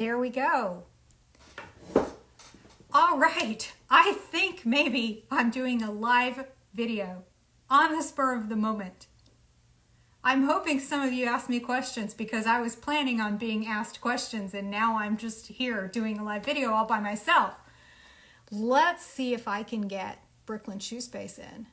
There we go. All right, I think maybe I'm doing a live video on the spur of the moment. I'm hoping some of you asked me questions because I was planning on being asked questions and now I'm just here doing a live video all by myself. Let's see if I can get Brooklyn Shoe Space in.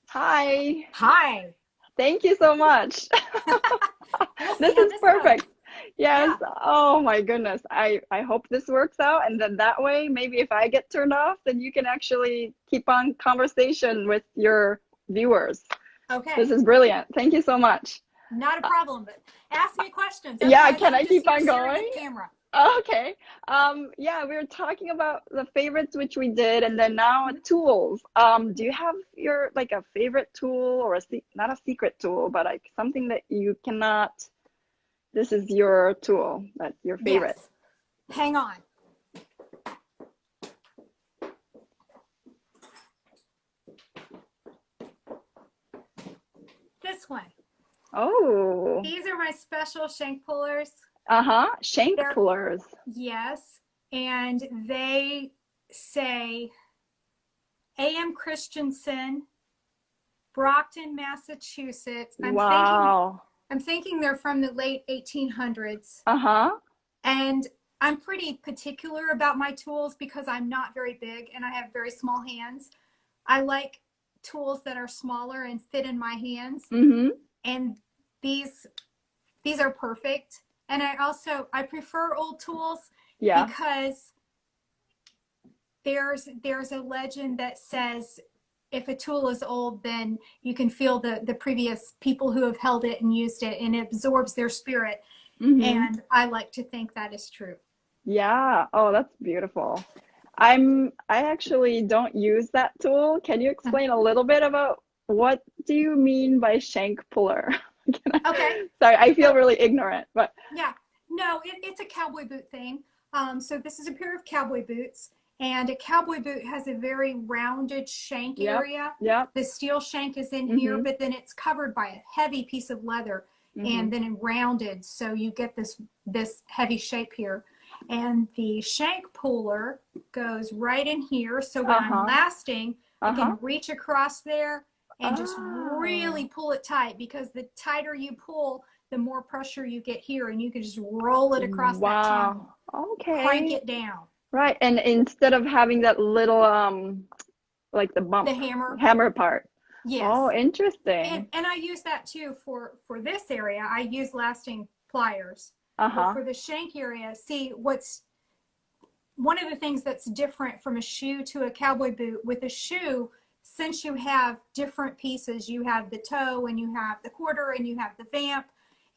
Hi. Hi. Thank you so much. We'll see This how is this perfect. goes. Yes. Yeah. Oh my goodness. I hope this works out, and then that way maybe if I get turned off, then you can actually keep on conversation with your viewers. This Okay. is brilliant. Thank you so much. Not a problem, but ask me questions. Yeah, Otherwise, can I'm I just keep here on staring at going? the camera. Okay. Yeah, we were talking about the favorites which we did, and then now tools. Do you have your like a favorite tool or not a secret tool, but like something that you cannot, this is your tool, that's your favorite? Yes. Hang on. This one. Oh. These are my special shank pullers. Uh-huh. Shank They're, pullers. yes, and they say A.M. Christensen, Brockton, Massachusetts. Wow. I'm thinking they're from the late 1800s. Uh-huh. And I'm pretty particular about my tools because I'm not very big and I have very small hands. I like tools that are smaller and fit in my hands. Mm-hmm. And these are perfect. And I prefer old tools Yeah. because there's a legend that says if a tool is old, then you can feel the previous people who have held it and used it, and it absorbs their spirit. Mm-hmm. And I like to think that is true. Yeah. Oh, that's beautiful. I actually don't use that tool. Can you explain a little bit about what do you mean by shank puller? Okay. Sorry, I feel So, really ignorant, but yeah, no, it's a cowboy boot thing. So this is a pair of cowboy boots, and a cowboy boot has a very rounded shank yep, area. yep. The steel shank is in here, Mm-hmm. but then it's covered by a heavy piece of leather, Mm-hmm. and then rounded, so you get this heavy shape here. And the shank puller goes right in here, so when I'm Uh-huh. lasting, I Uh-huh. can reach across there and just really Oh, pull it tight, because the tighter you pull, the more pressure you get here, and you can just roll it across that channel, wow. crank Okay. it down. Right. And instead of having that little like the The bump hammer, hammer part. Oh, yes. interesting. And I use that too for this area. I use lasting pliers. But Uh-huh. for the shank area, see, what's one of the things that's different from a shoe to a cowboy boot, with a shoe, since you have different pieces, you have the toe and you have the quarter and you have the vamp,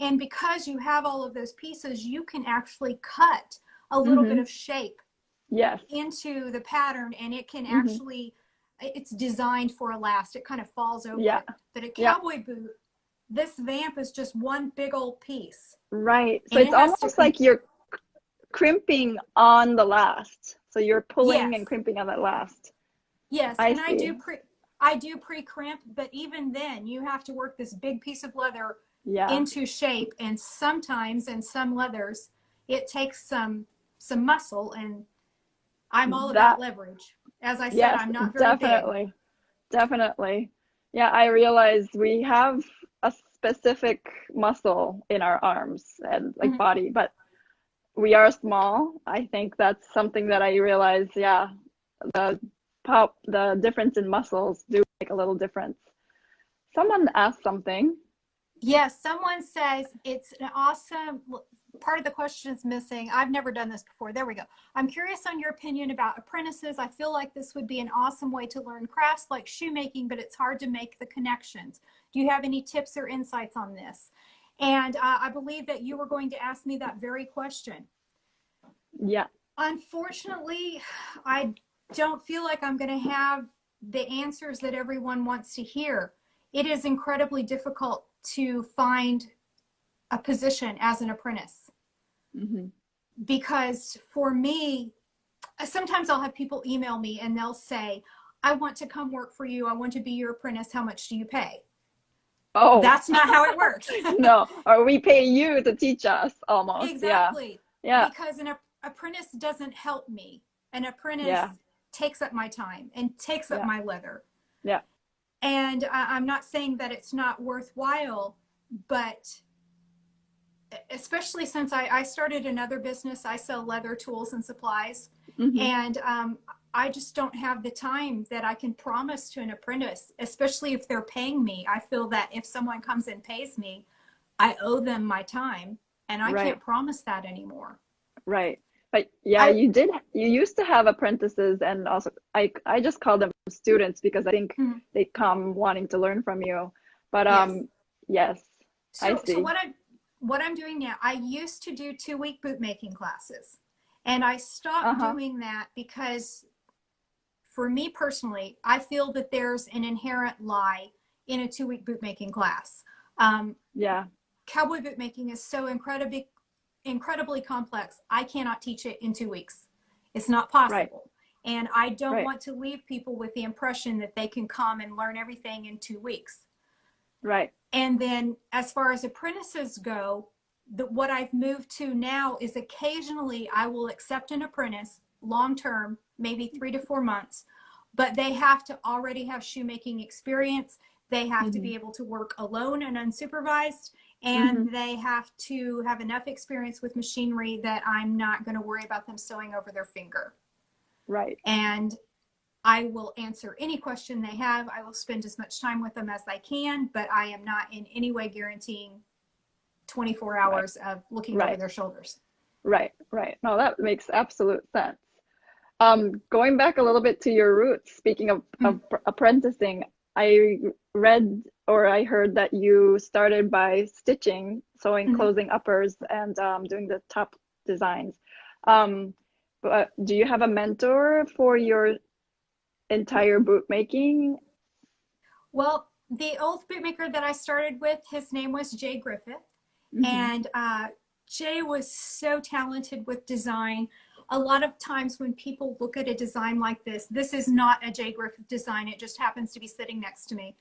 and because you have all of those pieces, you can actually cut a little bit Mm-hmm. of shape Yes. into the pattern, and it can Mm-hmm. actually, it's designed for a last, it kind of falls over Yeah. it. But a Yeah. cowboy boot, this vamp is just one big old piece, Right. So and it's it has to almost like compete. you're crimping on the last. So you're pulling and Yes. crimping on that last. Yes, I and see. I do pre-crimp, but even then you have to work this big piece of leather Yeah. into shape, and sometimes in some leathers it takes some muscle, and I'm all about That, leverage. As I said, yes, I'm not very big. definitely. Definitely. Yeah, I realize we have a specific muscle in our arms and like Mhm. body, but we are small. I think that's something that I realize, yeah, the the difference in muscles do make a little difference. Someone asked something. Yes, someone says it's an awesome, part of the question is missing. I've never done this before. There we go. I'm curious on your opinion about apprentices. I feel like this would be an awesome way to learn crafts like shoemaking, but it's hard to make the connections. Do you have any tips or insights on this? And I believe that you were going to ask me that very question. Yeah. Unfortunately, I don't feel like I'm going to have the answers that everyone wants to hear. It is incredibly difficult to find a position as an apprentice, Mm-hmm. because for me, sometimes I'll have people email me and they'll say, I want to come work for you. I want to be your apprentice. How much do you pay? Oh, That's not how it works. no. Or we pay you to teach us almost. Yeah. Exactly. Yeah. Because an apprentice doesn't help me. An apprentice Yeah. takes up my time and takes up Yeah. my leather. Yeah. And I'm not saying that it's not worthwhile, but especially since I started another business, I sell leather tools and supplies. Hmm. And I just don't have the time that I can promise to an apprentice, especially if they're paying me. I feel that if someone comes and pays me, I owe them my time, and I can't Right. promise that anymore. Right. But yeah, I you used to have apprentices, and also I just call them students because I think mhm, they come wanting to learn from you. But yes. yes, I So see. what I'm doing now, I used to do 2-week boot making classes, and I stopped Uh-huh. doing that because for me personally, I feel that there's an inherent lie in a 2-week boot making class. Um, Yeah. Cowboy boot making is so incredibly complex. I cannot teach it in 2 weeks. It's not Right. possible. And I don't Right. want to leave people with the impression that they can come and learn everything in 2 weeks. Right. And then as far as apprentices go, what I've moved to now is occasionally I will accept an apprentice long term, maybe 3 to 4 months, but they have to already have shoemaking experience. They have to Hmm. be able to work alone and unsupervised, Hmm. and they have to have enough experience with machinery that I'm not going to worry about them sewing over their finger. Right. And I will answer any question they have. I will spend as much time with them as I can, but I am not in any way guaranteeing 24 Right. hours of looking over Right. their shoulders. Right. Right. No, that makes absolute sense. Going back a little bit to your roots, speaking Mm, of apprenticing, I read or I heard that you started by stitching, sewing, mhm. closing uppers, and doing the top designs. Um, but do you have a mentor for your entire boot making? Well, the old bootmaker that I started with, his name was Jay Griffith. Hmm. And Jay was so talented with design. A lot of times when people look at a design like this is not a Jay Griffith design. It just happens to be sitting next to me.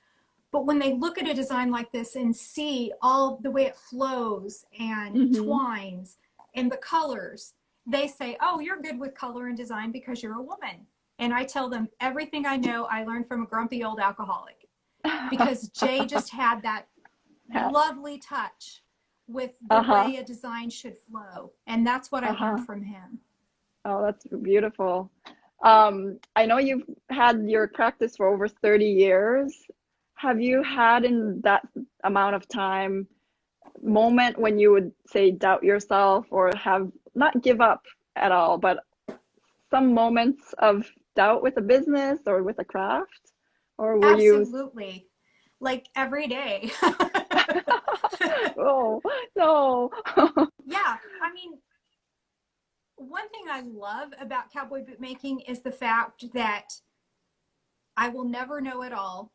But when they look at a design like this and see all the way it flows and Hmm. twines and the colors, they say, oh, you're good with color and design because you're a woman. And I tell them everything I know I learned from a grumpy old alcoholic, because Jay just had that lovely touch with the Uh-huh. way a design should flow. And that's what I learned Uh-huh. from him. Oh, that's beautiful. I know you've had your practice for over 30 years. Have you had in that amount of time moment when you would say doubt yourself or have not give up at all, but some moments of doubt with a business or with a craft? Or were you, Absolutely. Like every day. oh, no. Yeah. I mean, one thing I love about cowboy boot making is the fact that I will never know it all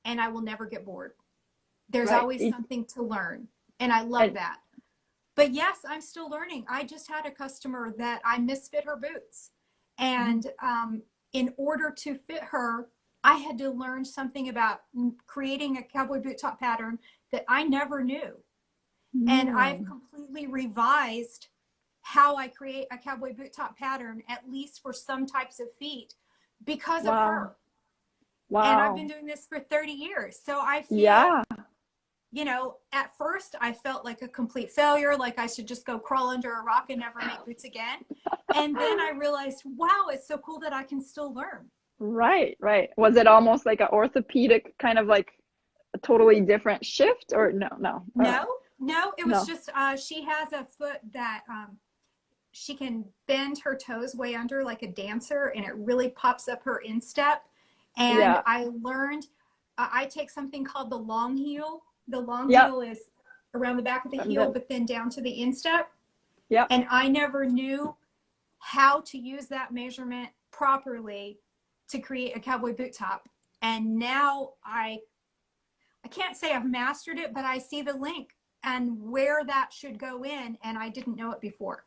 and I will never get bored. There's Right. always something to learn. And I love And that. But yes, I'm still learning. I just had a customer that I misfit her boots. And in order to fit her, I had to learn something about creating a cowboy boot top pattern that I never knew. And I've mm, completely revised how I create a cowboy boot top pattern, at least for some types of feet, because of wow. her. And I've been Wow. doing this for 30 years. So I feel, Yeah. at first I felt like a complete failure, like I should just go crawl under a rock and never make boots again. And then I realized, wow, it's so cool that I can still learn. Right, right. Was it almost like an orthopedic kind of like a totally different shift or no, no, No, no, it was no. just she has a foot that she can bend her toes way under like a dancer, and it really pops up her instep. And Yeah. I learned, I take something called the long heel. The long Yep. heel is around the back of the And heel, then, but then down to the instep. yep. And I never knew how to use that measurement properly to create a cowboy boot top. And now I can't say I've mastered it, but I see the link and where that should go in, and I didn't know it before.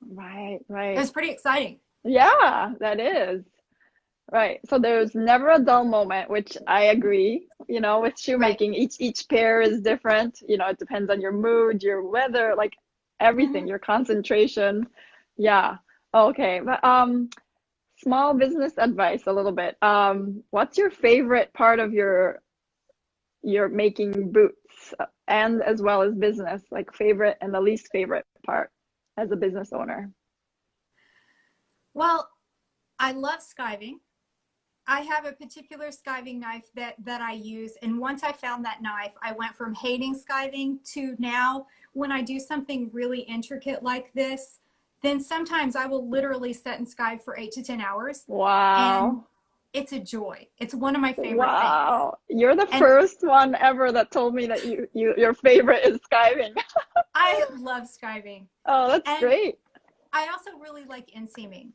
Right, It right. was pretty exciting. Yeah, that is. Right. So there's never a dull moment, which I agree, you know, with Right. shoemaking. Each pair is different. You know, it depends on your mood, your weather, like everything, Hmm. your concentration. Yeah. Okay. But small business advice a little bit. What's your favorite part of your making boots and as well as business, like favorite and the least favorite part as a business owner? Well, I love skiving. I have a particular skiving knife that I use, and once I found that knife, I went from hating skiving to now when I do something really intricate like this, then sometimes I will literally sit and skive for 8 to 10 hours, and Wow. it's a joy. It's one of my favorite things. Wow. You're the And first one ever that told me that your favorite is skiving. I love skiving. Oh, that's And great. I also really like inseaming.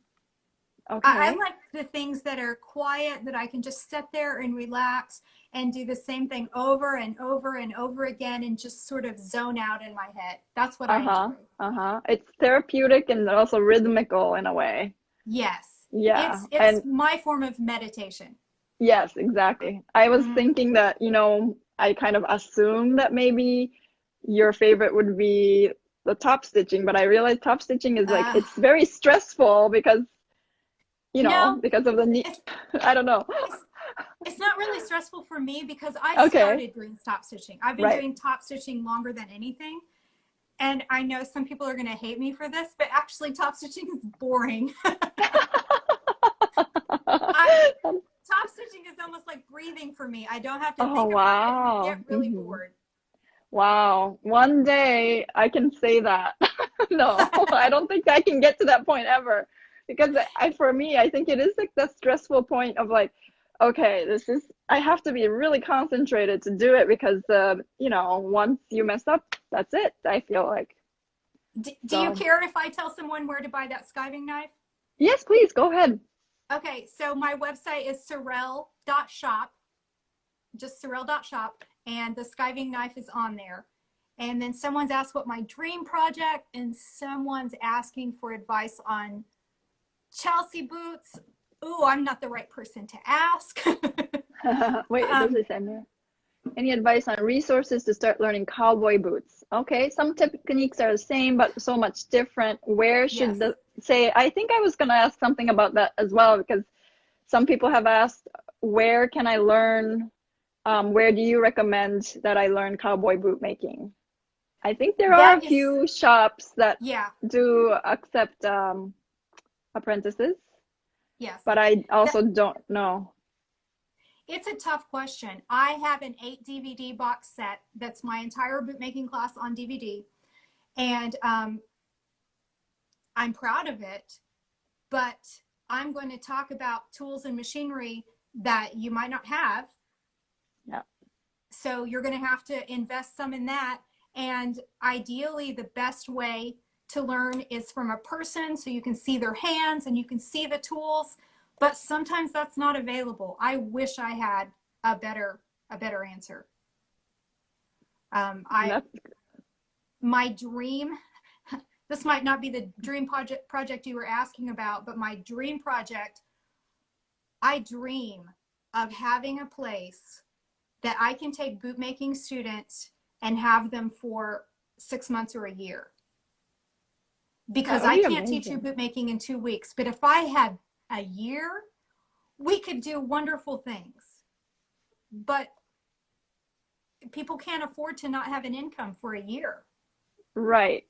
I Okay. like the things that are quiet, that I can just sit there and relax and do the same thing over and over and over again and just sort of zone out in my head. That's what I Uh-huh. enjoy. Uh-huh. It's therapeutic and also rhythmical in a way. Yes. Yeah. It's And my form of meditation. yes, exactly. I was Mm, thinking that, you know, I kind of assumed that maybe your favorite would be the top stitching, but I realized top stitching is like uh, it's very stressful because, you know, no, because of the need. it's, I don't know. it's it's not really stressful for me because I Okay. started doing top stitching. I've been Right. doing top stitching longer than anything. And I know some people are going to hate me for this, but actually top stitching is boring. I top stitching is almost like breathing for me. I don't have to Oh, think about it and I get wow. really bored. Wow. One day I can say that. No, I don't think I can get to that point ever. Because for me, I think it is like the stressful point of like, okay, I have to be really concentrated to do it because, you know, once you mess up, that's it, I feel like. Do you So, care if I tell someone where to buy that skiving knife? yes, please go ahead. Okay, so my website is sorel.shop, just sorel.shop, and the skiving knife is on there. And then someone's asked what my dream project, and someone's asking for advice on Chelsea boots. Ooh, I'm not the right person to ask. Wait, does um, it end there? Any advice on resources to start learning cowboy boots? Okay, some techniques are the same, but so much different. Where should yes. the say? I think I was going to ask something about that as well because some people have asked, where can I learn? Where do you recommend that I learn cowboy boot making? I think there are a That is, few shops that yeah, do accept apprentices, yes. but I That, also don't know. it's a tough question. I have an 8 DVD box set that's my entire bootmaking class on DVD, and I'm proud of it. But I'm going to talk about tools and machinery that you might not have. Yeah. So you're going to have to invest some in that. And ideally, the best way to learn is from a person so you can see their hands and you can see the tools. But sometimes that's not available. I wish I had a better answer. I That's my dream. This might not be the dream project you were asking about, but my dream project. I dream of having a place that I can take bootmaking students and have them for 6 months or a year. that Because would I be can't teach you amazing. bootmaking in 2 weeks, but if I had a year, we could do wonderful things. But people can't afford to not have an income for a year. Right.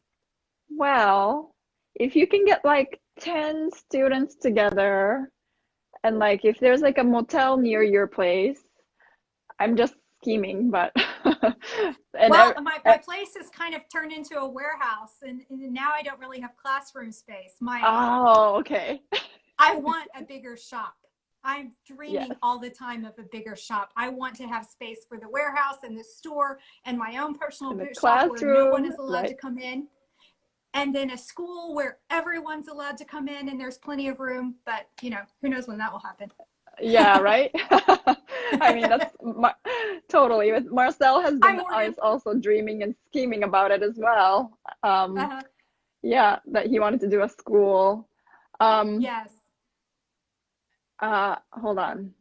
Well, if you can get like 10 students together and like if there's like a motel near your place, I'm just scheming, but and Well, my place is kind of turned into a warehouse, and now I don't really have classroom space. oh, okay. I want a bigger shop. I'm Yes. dreaming all the time of a bigger shop. I want to have space for the warehouse and the store and my own personal In the boot shop where no one classroom, is allowed to right? come in. And then a school where everyone's allowed to come in and there's plenty of room. But, who knows when that will happen. Yeah, right. I mean, that's totally. Marcel has Hi, been Morgan. is also dreaming and scheming about it as well. Uh-huh. Yeah, that he wanted to do a school. Um, Yes. Hold on.